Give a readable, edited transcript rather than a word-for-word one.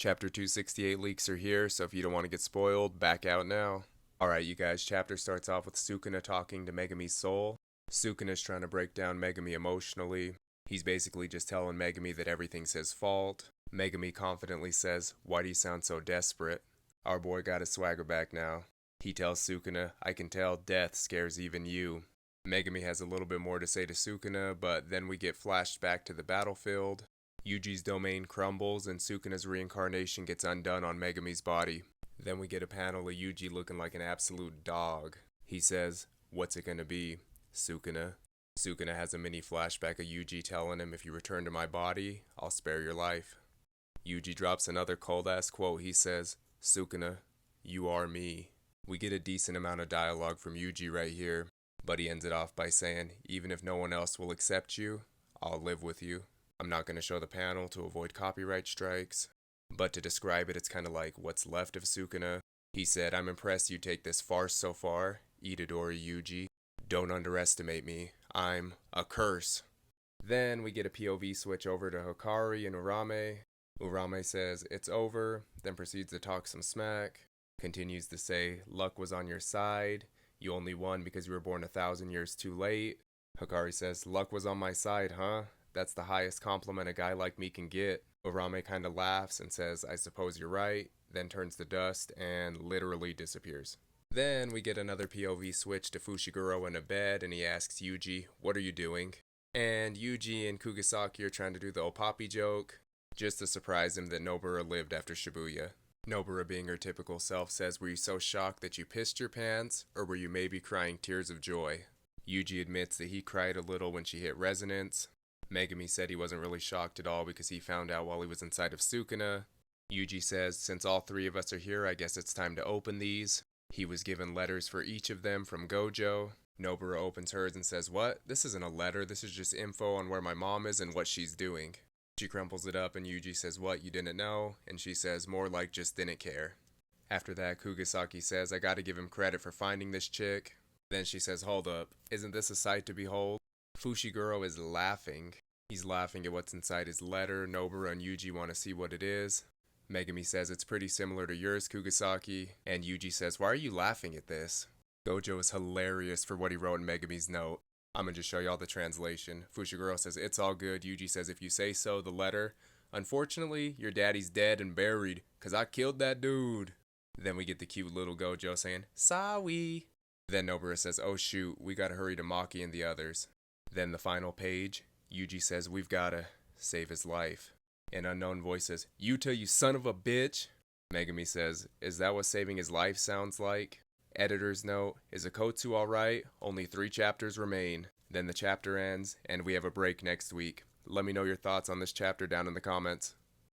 Chapter 268 leaks are here, so if you don't want to get spoiled, back out now. Alright, you guys, chapter starts off with Sukuna talking to Megami's soul. Sukuna's trying to break down Megami emotionally. He's basically just telling Megami that everything's his fault. Megami confidently says, "Why do you sound so desperate?" Our boy got his swagger back now. He tells Sukuna, "I can tell death scares even you." Megami has a little bit more to say to Sukuna, but then we get flashed back to the battlefield. Yuji's domain crumbles and Sukuna's reincarnation gets undone on Megami's body. Then we get a panel of Yuji looking like an absolute dog. He says, "What's it gonna be, Sukuna?" Sukuna has a mini flashback of Yuji telling him, "If you return to my body, I'll spare your life." Yuji drops another cold ass quote. He says, "Sukuna, you are me." We get a decent amount of dialogue from Yuji right here, but he ends it off by saying, "Even if no one else will accept you, I'll live with you." I'm not going to show the panel to avoid copyright strikes, but to describe it, it's kind of like what's left of Sukuna. He said, "I'm impressed you take this farce so far, Itadori Yuji. Don't underestimate me. I'm a curse." Then we get a POV switch over to Hikari and Urame. Urame says, "It's over," then proceeds to talk some smack. Continues to say, "Luck was on your side. You only won because you were born 1,000 years too late." Hikari says, "Luck was on my side, huh? That's the highest compliment a guy like me can get." Urame kinda laughs and says, "I suppose you're right," then turns to dust and literally disappears. Then we get another POV switch to Fushiguro in a bed and he asks Yuji, "What are you doing?" And Yuji and Kugisaki are trying to do the Opapi joke, just to surprise him that Nobara lived after Shibuya. Nobara, being her typical self, says, "Were you so shocked that you pissed your pants, or were you maybe crying tears of joy?" Yuji admits that he cried a little when she hit resonance. Megami said he wasn't really shocked at all because he found out while he was inside of Sukuna. Yuji says, "Since all three of us are here, I guess it's time to open these." He was given letters for each of them from Gojo. Nobara opens hers and says, "What? This isn't a letter, this is just info on where my mom is and what she's doing." She crumples it up and Yuji says, "What, you didn't know?" And she says, "More like just didn't care." After that, Kugisaki says, "I gotta give him credit for finding this chick." Then she says, "Hold up, isn't this a sight to behold?" Fushiguro is laughing. He's laughing at what's inside his letter. Nobara and Yuji want to see what it is. Megami says, "It's pretty similar to yours, Kugisaki." And Yuji says, "Why are you laughing at this?" Gojo is hilarious for what he wrote in Megami's note. I'm gonna just show y'all the translation. Fushiguro says, "It's all good." Yuji says, "If you say so, the letter. Unfortunately, your daddy's dead and buried, 'cause I killed that dude." Then we get the cute little Gojo saying, "Sawi." Then Nobara says, "Oh shoot, we gotta hurry to Maki and the others." Then the final page, Yuji says, "We've gotta save his life." An unknown voice says, "Yuta, you son of a bitch." Megami says, "Is that what saving his life sounds like?" Editor's note, "Is Akotsu alright? Only 3 chapters remain." Then the chapter ends, and we have a break next week. Let me know your thoughts on this chapter down in the comments.